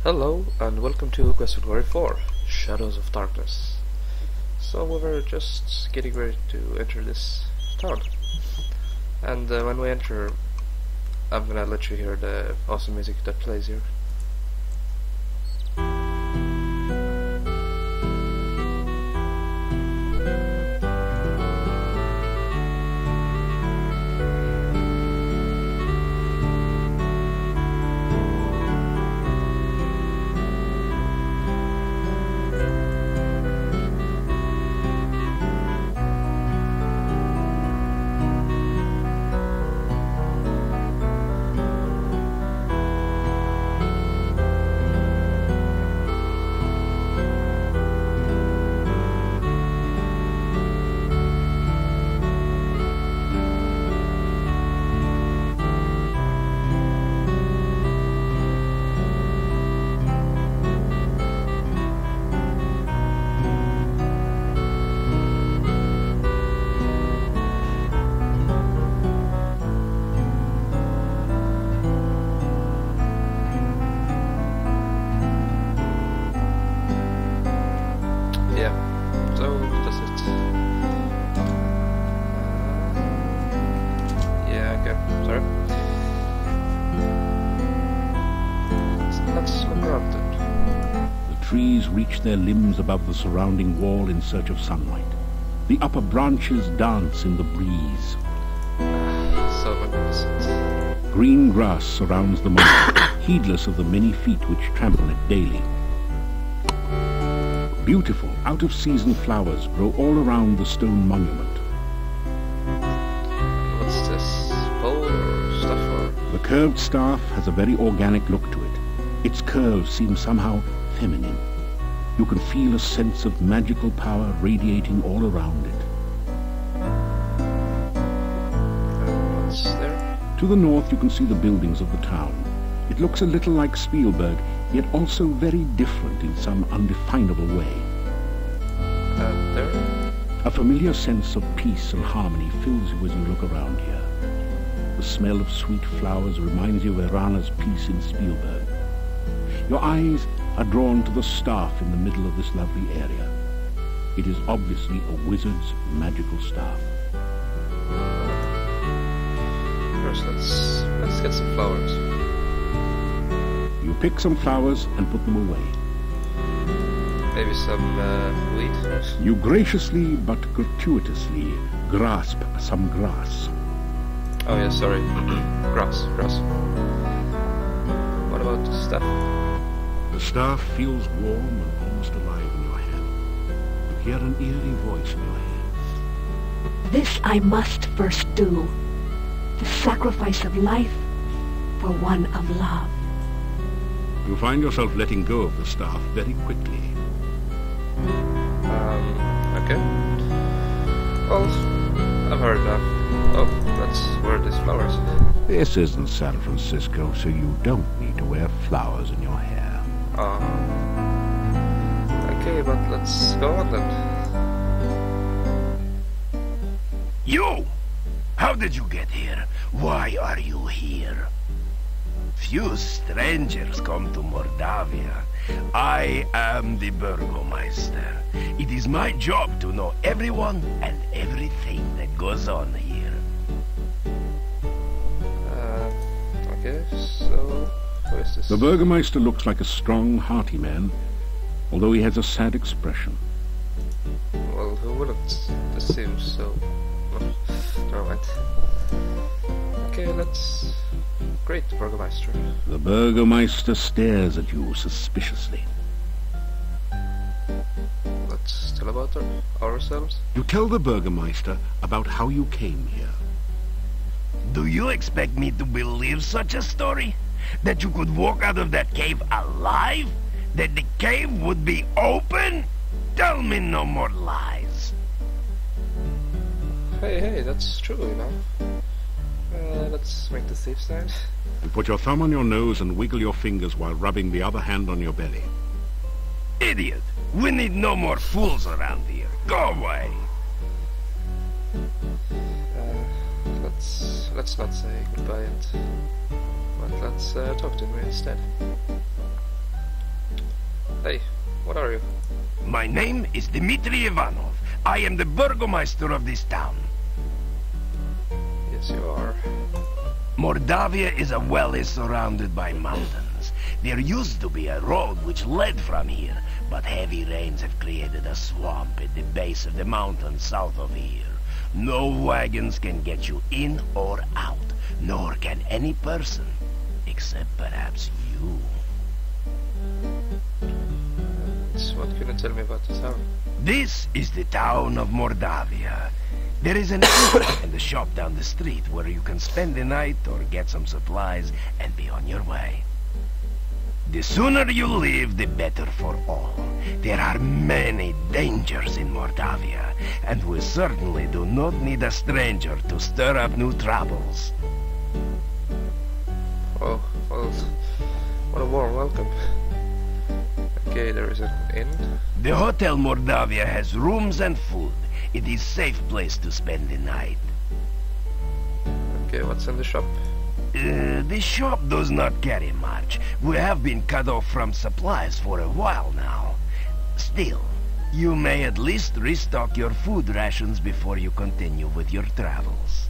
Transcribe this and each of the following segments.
Hello and welcome to Quest for Glory 4, Shadows of Darkness. So we were just getting ready to enter this town. And when we enter, I'm gonna let you hear the awesome music that plays here. Trees reach their limbs above the surrounding wall in search of sunlight. The upper branches dance in the breeze. So magnificent. Green grass surrounds the monument, heedless of the many feet which trample it daily. Beautiful, out-of-season flowers grow all around the stone monument. What's this? Pole or stuff or? The curved staff has a very organic look to it. Its curves seem somehow feminine. You can feel a sense of magical power radiating all around it. What's there? To the north you can see the buildings of the town. It looks a little like Spielberg, yet also very different in some undefinable way. There? A familiar sense of peace and harmony fills you as you look around here. The smell of sweet flowers reminds you of Erana's peace in Spielberg. Your eyes are drawn to the staff in the middle of this lovely area. It is obviously a wizard's magical staff. First, let's get some flowers. You pick some flowers and put them away. Maybe some wheat. You graciously but gratuitously grasp some grass. Oh yeah, sorry. grass. What about the staff? The staff feels warm and almost alive in your hand. You hear an eerie voice in your head. This I must first do. The sacrifice of life for one of love. You find yourself letting go of the staff very quickly. Okay. Well, I've heard enough. Oh, that's where these flowers. This isn't San Francisco, so you don't need to wear flowers in your hair. Okay, but let's go on then. You! How did you get here? Why are you here? Few strangers come to Mordavia. I am the Burgomeister. It is my job to know everyone and everything that goes on here. Okay, so who is this? The Burgomeister looks like a strong, hearty man, although he has a sad expression. Well, who wouldn't? This seems so... Never mind. Okay, let's greet the Burgomeister. The Burgomeister stares at you suspiciously. Let's tell about ourselves. You tell the Burgomeister about how you came here. Do you expect me to believe such a story? That you could walk out of that cave alive? That the cave would be open? Tell me no more lies. Hey, that's true, you know. Let's make the thief stand. And put your thumb on your nose and wiggle your fingers while rubbing the other hand on your belly. Idiot! We need no more fools around here. Go away! Let's not say goodbye yet. But let's talk to him instead. Hey, what are you? My name is Dmitri Ivanov. I am the burgomaster of this town. Yes, you are. Mordavia is a valley surrounded by mountains. There used to be a road which led from here, but heavy rains have created a swamp at the base of the mountain south of here. No wagons can get you in or out, nor can any person, except perhaps you. So what can you tell me about the town? This is the town of Mordavia. There is an inn and a shop down the street where you can spend the night or get some supplies and be on your way. The sooner you leave, the better for all. There are many dangers in Mordavia, and we certainly do not need a stranger to stir up new troubles. Oh, well, what a warm welcome. Okay, there is an inn. The Hotel Mordavia has rooms and food. It is a safe place to spend the night. Okay, what's in the shop? The shop does not carry much. We have been cut off from supplies for a while now. Still, you may at least restock your food rations before you continue with your travels.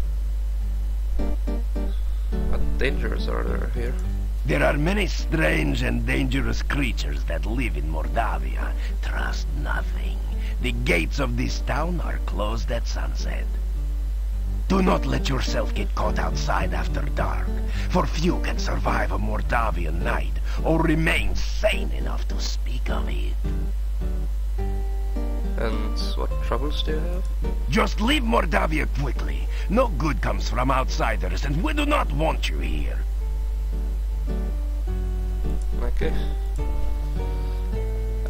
What dangers are there here? There are many strange and dangerous creatures that live in Mordavia. Trust nothing. The gates of this town are closed at sunset. Do not let yourself get caught outside after dark, for few can survive a Mordavian night or remain sane enough to speak of it. And what troubles do you have? Just leave Mordavia quickly. No good comes from outsiders, and we do not want you here. Okay.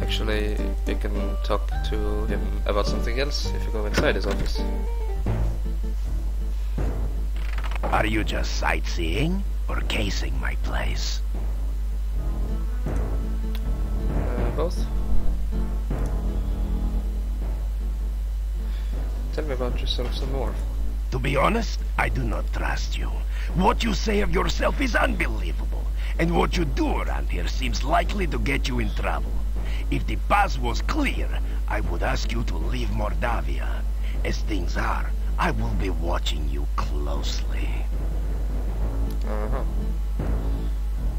Actually, you can talk to him about something else if you go inside his office. Are you just sightseeing or casing my place? Both. Tell me about yourself some more. To be honest, I do not trust you. What you say of yourself is unbelievable, and what you do around here seems likely to get you in trouble. If the path was clear, I would ask you to leave Mordavia. As things are, I will be watching you closely. Uh-huh.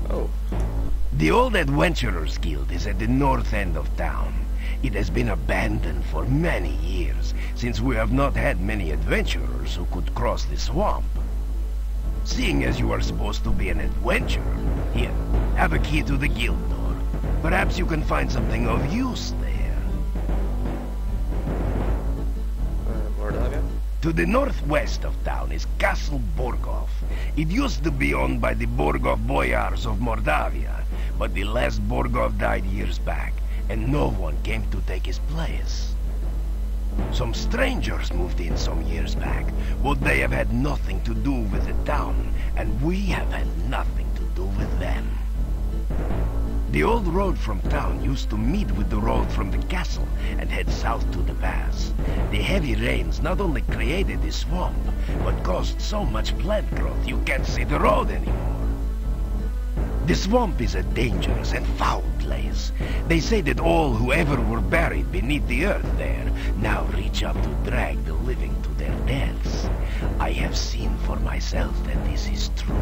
Oh. The old Adventurers Guild is at the north end of town. It has been abandoned for many years, since we have not had many adventurers who could cross the swamp. Seeing as you are supposed to be an adventurer, here, have a key to the guild door. Perhaps you can find something of use there. Mordavia? To the northwest of town is Castle Borgov. It used to be owned by the Borgov Boyars of Mordavia, but the last Borgov died years back, and no one came to take his place. Some strangers moved in some years back, but they have had nothing to do with the town, and we have had nothing to do with them. The old road from town used to meet with the road from the castle and head south to the pass. The heavy rains not only created the swamp, but caused so much plant growth you can't see the road anymore. The swamp is a dangerous and foul place. They say that all who ever were buried beneath the earth there now reach up to drag the living to their deaths. I have seen for myself that this is true.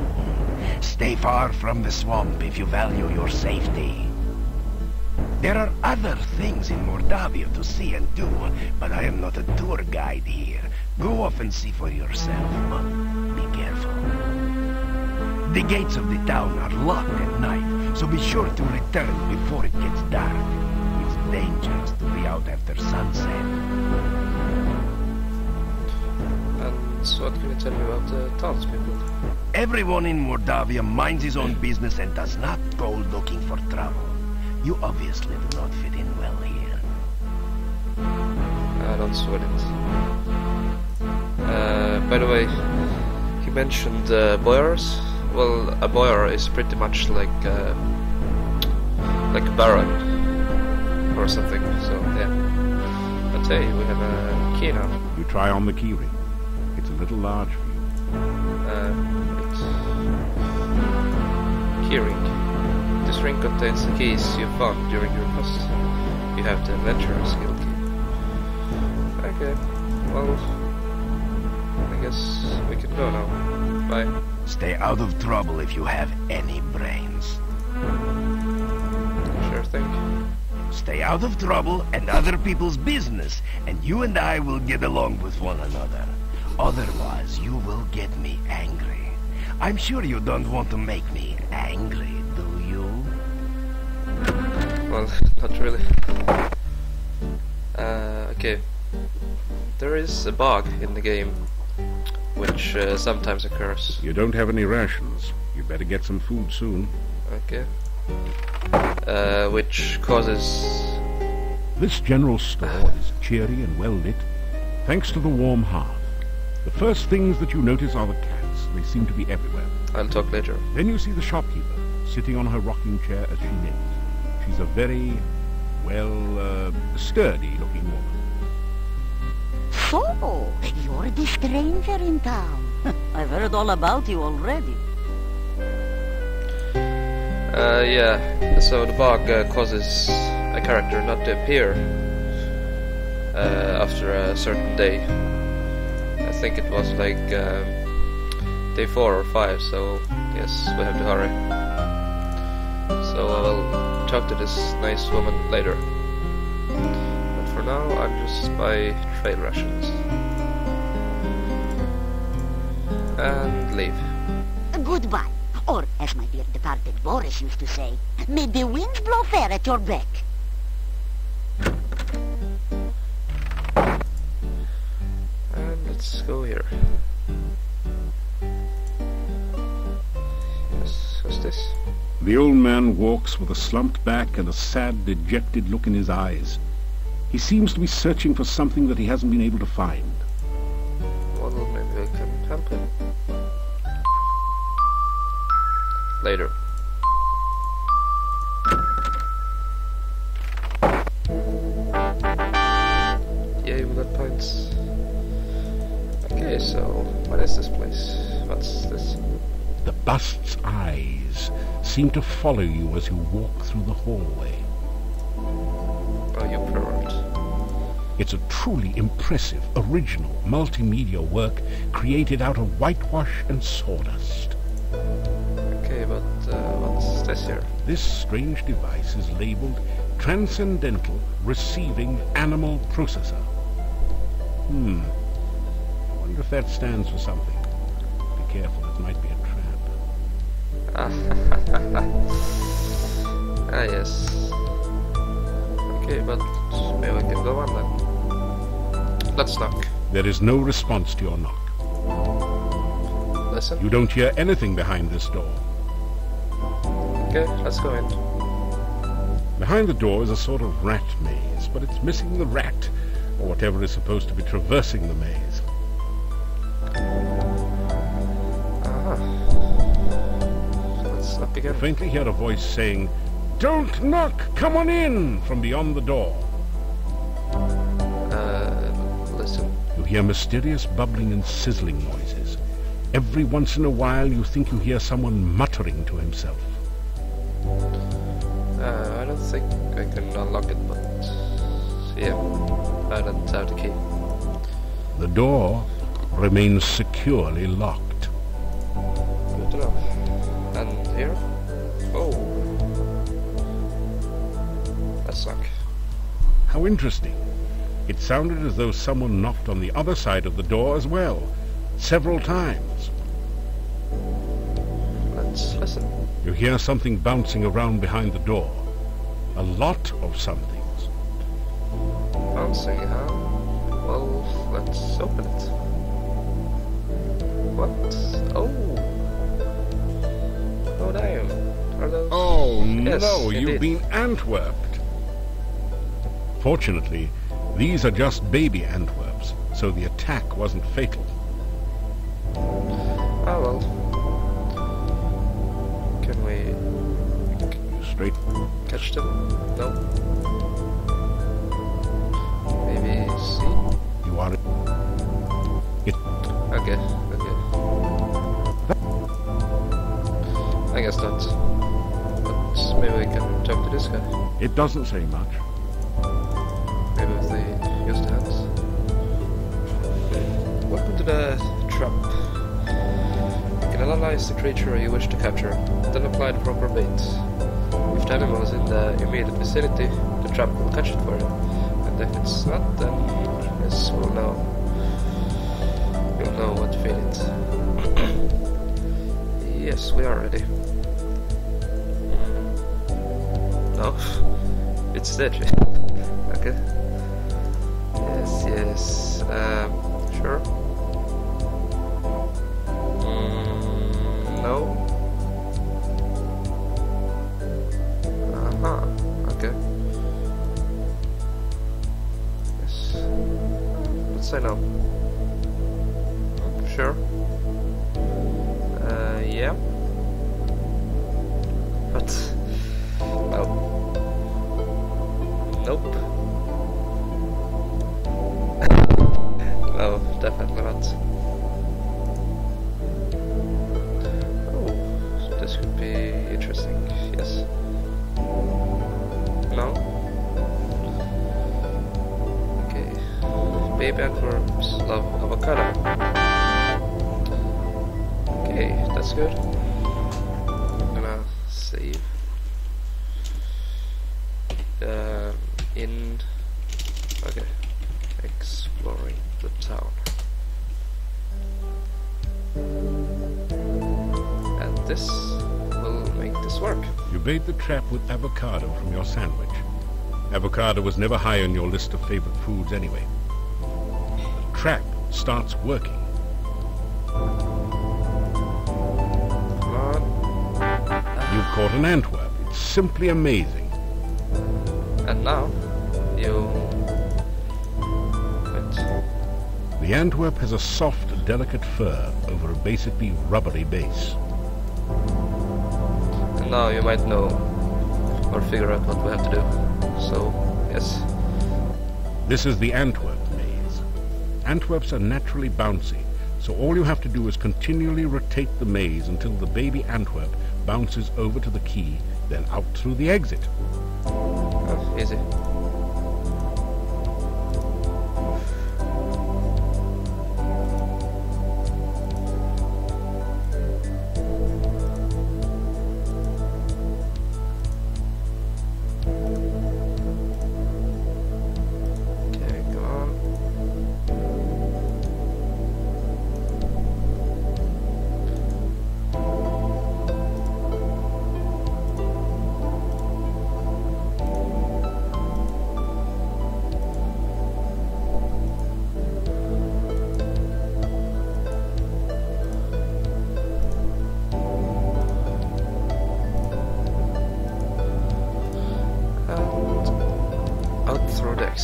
Stay far from the swamp if you value your safety. There are other things in Mordavia to see and do, but I am not a tour guide here. Go off and see for yourself, but be careful. The gates of the town are locked at night, so be sure to return before it gets dark. It's dangerous to be out after sunset. And so what can you tell me about the townspeople? Everyone in Mordavia minds his own business and does not go looking for trouble. You obviously do not fit in well here. I don't sweat it. By the way, he mentioned boyars. Well, a boyar is pretty much like a baron or something, so yeah. But hey, we have a key now. You try on the key ring. It's a little large for you. Wait. Key ring. This ring contains the keys you found during your quest. You have the adventurer skill key. Okay, well, I guess we can go now. Bye. Stay out of trouble if you have any brains. Sure thing. Stay out of trouble and other people's business, and you and I will get along with one another. Otherwise, you will get me angry. I'm sure you don't want to make me angry, do you? Well, not really. Okay. There is a bug in the game, which sometimes occurs. You don't have any rations. You better get some food soon. Okay. Which causes... This general store is cheery and well lit, thanks to the warm hearth. The first things that you notice are the cats. They seem to be everywhere. I'll talk later. Then you see the shopkeeper, sitting on her rocking chair as she knits. She's a very, well, sturdy-looking woman. So, you're the stranger in town. I've heard all about you already. Yeah, so the bug causes a character not to appear after a certain day. I think it was like day 4 or 5, so yes, we have to hurry. So I will talk to this nice woman later. But for now, I'll just buy trail rations. And leave. Goodbye. Or, as my dear departed Boris used to say, may the winds blow fair at your beck. And let's go here. Yes, what's this? The old man walks with a slumped back and a sad, dejected look in his eyes. He seems to be searching for something that he hasn't been able to find. Well, maybe I can help him. Later. Yay, we got points. Okay, so what is this place? What's this? The bust's eyes seem to follow you as you walk through the hallway. Oh, you pervert. It's a truly impressive, original, multimedia work created out of whitewash and sawdust. Okay, but what's this here? This strange device is labeled Transcendental Receiving Animal Processor. I wonder if that stands for something. Be careful, it might be a trap. Ah, yes. Okay, but maybe we can go on then. Let's knock. There is no response to your knock. Listen. You don't hear anything behind this door. Okay, let's go in. Behind the door is a sort of rat maze, but it's missing the rat, or whatever is supposed to be traversing the maze. Let's knock You again. faintly hear a voice saying, "Don't knock! Come on in!" from beyond the door. Listen. You hear mysterious bubbling and sizzling noises. Every once in a while you think you hear someone muttering to himself. I don't think I can unlock it, but yeah, I don't have the key. The door remains securely locked. Good to know. And here? Oh. Let's knock. How interesting. It sounded as though someone knocked on the other side of the door as well, several times. Let's listen. You hear something bouncing around behind the door. A lot of somethings. Bouncing, huh? Well, let's open it. What? Oh! Oh, damn. Are those... Oh, Yes, no, indeed. you've been Antwerped. Fortunately, these are just baby Antwerps, so the attack wasn't fatal. Ah, well. Can we Straight. catch them? No. Maybe see? You are... It... Okay, okay. I guess not. But maybe we can talk to this guy. It doesn't say much. Maybe if they use the hands. Welcome to the trap. You can analyze the creature you wish to capture, then apply the proper bait. If the animal is in the immediate vicinity, the trap will catch it for you. And if it's not, then yes, we'll know what to feed it. Yes, we are ready. No, it's dead. Okay. Yes. Sure. No. Okay. Yes. Let's say no. Sure. Yeah. But no. Nope. No, definitely not. Oh, so this could be interesting. Yes. No. Okay. Baby antworms love avocado. Okay, that's good. I'm gonna save. Okay, exploring the town. And this will make this work. You bait the trap with avocado from your sandwich. Avocado was never high on your list of favorite foods anyway. The trap starts working. Come on. You've caught an Antwerp. It's simply amazing. And now, you... The Antwerp has a soft, delicate fur over a basically rubbery base. And now you might know, or figure out what we have to do. So, yes. This is the Antwerp maze. Antwerps are naturally bouncy, so all you have to do is continually rotate the maze until the baby Antwerp bounces over to the key, then out through the exit. Oh, easy.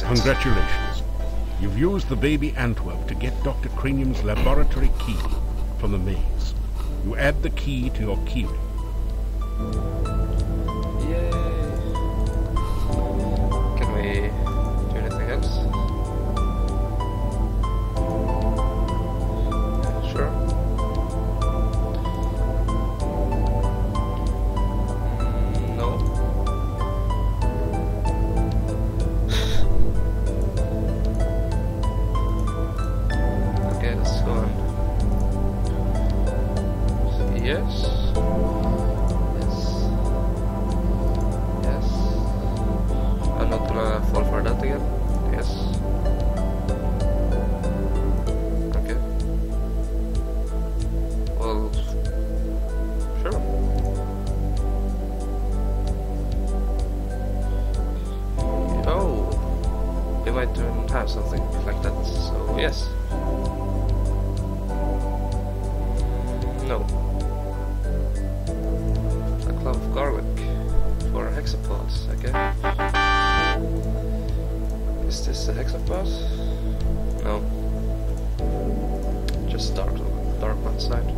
Congratulations. You've used the baby Antwerp to get Dr. Cranium's laboratory key from the maze. You add the key to your keyring. Yay! Can we do anything else? Sure. No. Yes. Yes. Yes. I'm not gonna fall for that again. Yes. Okay. Well, sure. Oh, we might even have something like that. So yes. No. Of garlic for hexapods, okay. Is this a hexapod? No. Just dark one side.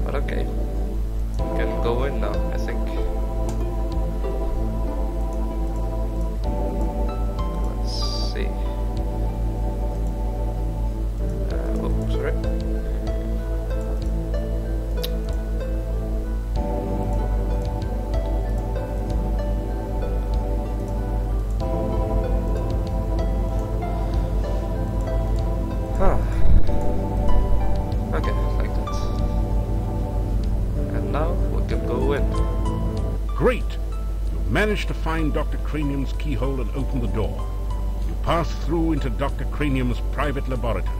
But okay. We can go in now, I think. Let's see. Oh, sorry. managed to find Dr. Cranium's keyhole and open the door. You pass through into Dr. Cranium's private laboratory.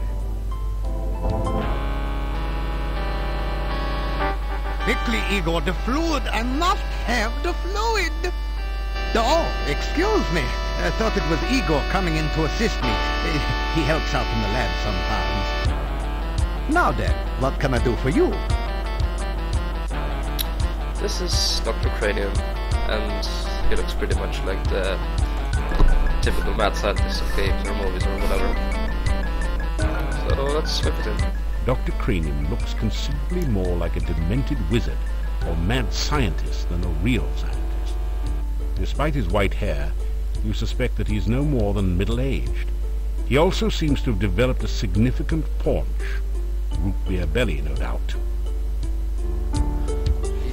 Quickly, Igor, the fluid. I must have the fluid. Oh, excuse me. I thought it was Igor coming in to assist me. He helps out in the lab sometimes. Now then, what can I do for you? This is Dr. Cranium, and he looks pretty much like the typical mad scientist of games or movies or whatever. So let's look at him. Dr. Cranium looks considerably more like a demented wizard or mad scientist than a real scientist. Despite his white hair, you suspect that he is no more than middle-aged. He also seems to have developed a significant paunch. Root beer belly, no doubt.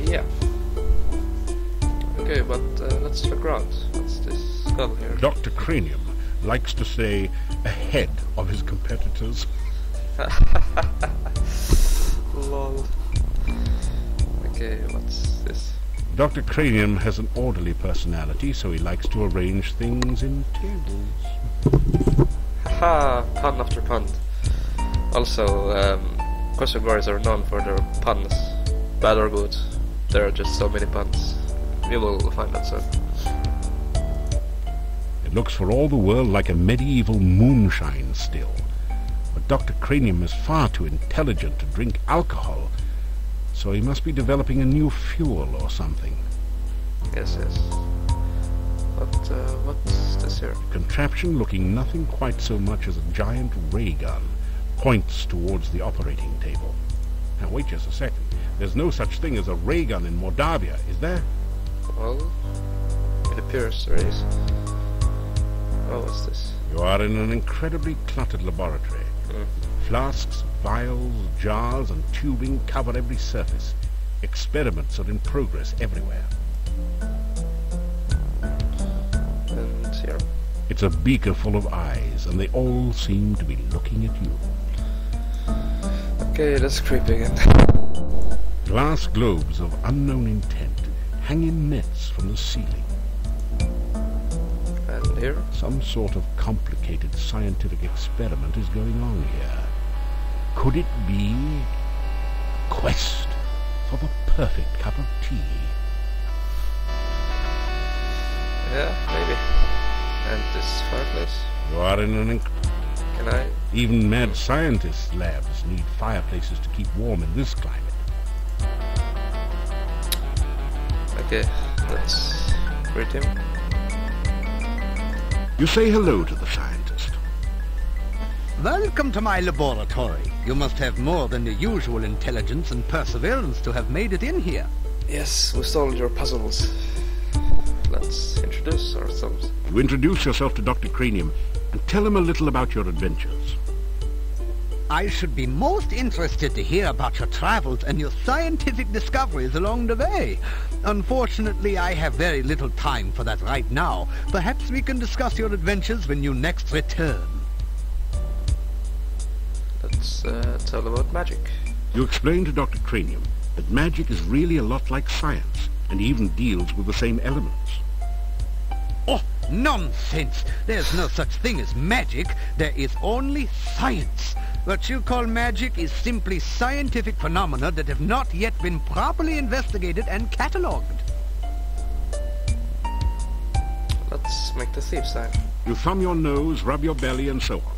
Yeah. Okay, but let's look around. What's this skull here? Dr. Cranium likes to stay ahead of his competitors. Lol. Okay, what's this? Dr. Cranium has an orderly personality, so he likes to arrange things in tables. Haha, pun after pun. Also, Quest of Glories are known for their puns. Bad or good. There are just so many puns. You will find that soon. It looks for all the world like a medieval moonshine still. But Dr. Cranium is far too intelligent to drink alcohol, so he must be developing a new fuel or something. Yes. But what's this here? A contraption looking nothing quite so much as a giant ray gun points towards the operating table. Now wait just a second. There's no such thing as a ray gun in Mordavia, is there? Well, it appears there is. Oh, what's this? You are in an incredibly cluttered laboratory. Flasks, vials, jars, and tubing cover every surface. Experiments are in progress everywhere. And here? It's a beaker full of eyes, and they all seem to be looking at you. Okay, that's creepy again. Glass globes of unknown intent hang in nets from the ceiling. And here? Some sort of complicated scientific experiment is going on here. Could it be a quest for the perfect cup of tea? Yeah, maybe. And this fireplace? You are in an Can I? Even mad scientists' labs need fireplaces to keep warm in this climate. Okay, let's greet him. You say hello to the scientist. Welcome to my laboratory. You must have more than the usual intelligence and perseverance to have made it in here. Yes, we solved your puzzles. Let's introduce ourselves. You introduce yourself to Dr. Cranium and tell him a little about your adventures. I should be most interested to hear about your travels and your scientific discoveries along the way. Unfortunately, I have very little time for that right now. Perhaps we can discuss your adventures when you next return. Let's tell about magic. You explain to Dr. Cranium that magic is really a lot like science, and even deals with the same elements. Oh, nonsense! There's no such thing as magic. There is only science. What you call magic is simply scientific phenomena that have not yet been properly investigated and catalogued. Let's make the thief sign. You thumb your nose, rub your belly, and so on.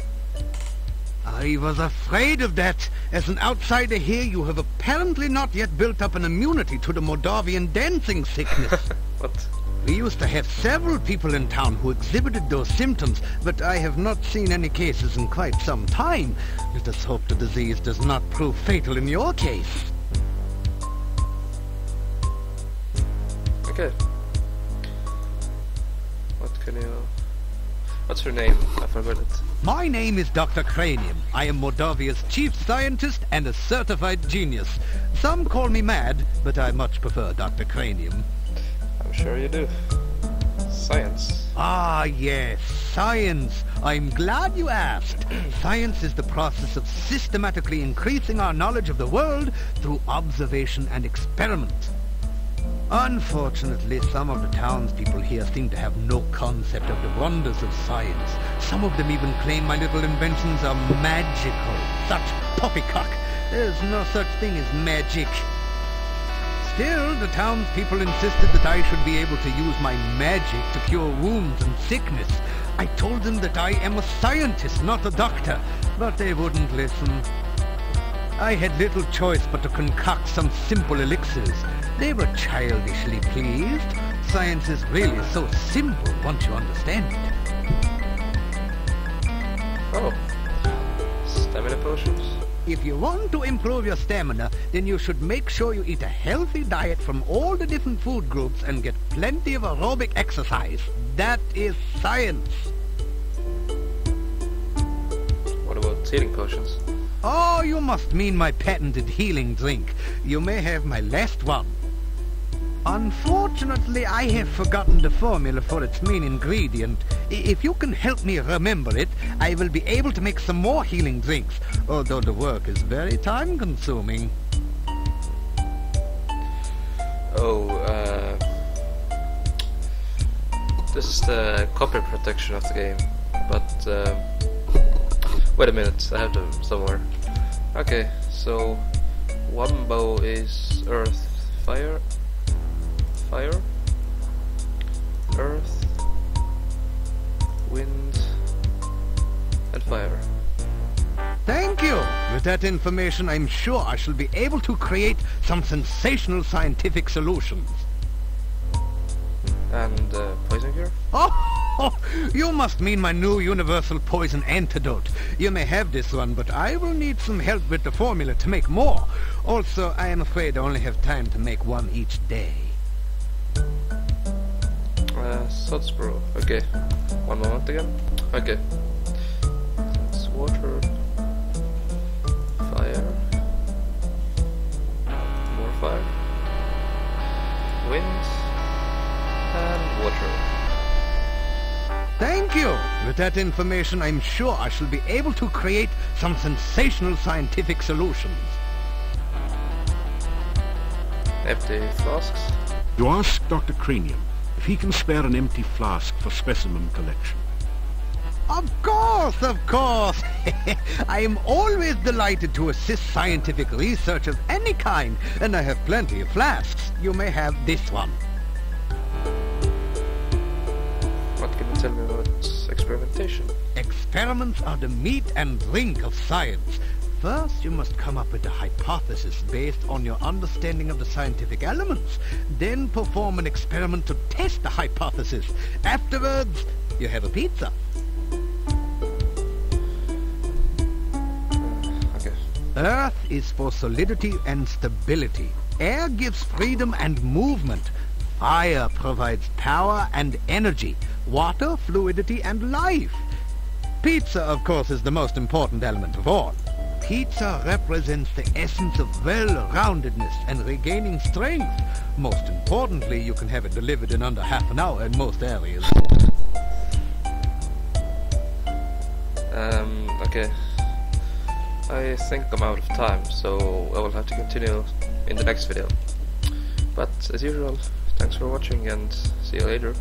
I was afraid of that. As an outsider here, you have apparently not yet built up an immunity to the Mordavian dancing sickness. What? We used to have several people in town who exhibited those symptoms, but I have not seen any cases in quite some time. Let us hope the disease does not prove fatal in your case. Okay. What can you... What's your name? I forgot it. My name is Dr. Cranium. I am Mordavia's chief scientist and a certified genius. Some call me mad, but I much prefer Dr. Cranium. I'm sure you do. Science. Ah, yes, science. I'm glad you asked. Science is the process of systematically increasing our knowledge of the world through observation and experiment. Unfortunately, some of the townspeople here seem to have no concept of the wonders of science. Some of them even claim my little inventions are magical. Such poppycock. There's no such thing as magic. Still, the townspeople insisted that I should be able to use my magic to cure wounds and sickness. I told them that I am a scientist, not a doctor, but they wouldn't listen. I had little choice but to concoct some simple elixirs. They were childishly pleased. Science is really so simple once you understand it. Oh. Stamina potions? If you want to improve your stamina, then you should make sure you eat a healthy diet from all the different food groups and get plenty of aerobic exercise. That is science. What about healing potions? Oh, you must mean my patented healing drink. You may have my last one. Unfortunately, I have forgotten the formula for its main ingredient. If you can help me remember it, I will be able to make some more healing drinks, although the work is very time-consuming. Oh, this is the copy protection of the game, but wait a minute, I have them somewhere. Okay, so one bow is earth, fire, earth, wind, and fire. Thank you! With that information, I'm sure I shall be able to create some sensational scientific solutions. And poison cure? Oh, you must mean my new universal poison antidote. You may have this one, but I will need some help with the formula to make more. Also, I am afraid I only have time to make one each day. Salt brew. Okay. One moment again. Okay. It's water, fire, more fire, wind, and water. Thank you! With that information, I'm sure I shall be able to create some sensational scientific solutions. Empty flasks. You ask Dr. Cranium if he can spare an empty flask for specimen collection. Of course, of course! I am always delighted to assist scientific research of any kind, and I have plenty of flasks. You may have this one. What can you tell me about experimentation? Experiments are the meat and drink of science. First, you must come up with a hypothesis based on your understanding of the scientific elements. Then perform an experiment to test the hypothesis. Afterwards, you have a pizza. Okay. Earth is for solidity and stability. Air gives freedom and movement. Fire provides power and energy. Water, fluidity, and life. Pizza, of course, is the most important element of all. Pizza represents the essence of well-roundedness and regaining strength. Most importantly, you can have it delivered in under half an hour in most areas. Okay. I think I'm out of time, so I will have to continue in the next video. But as usual, thanks for watching and see you later.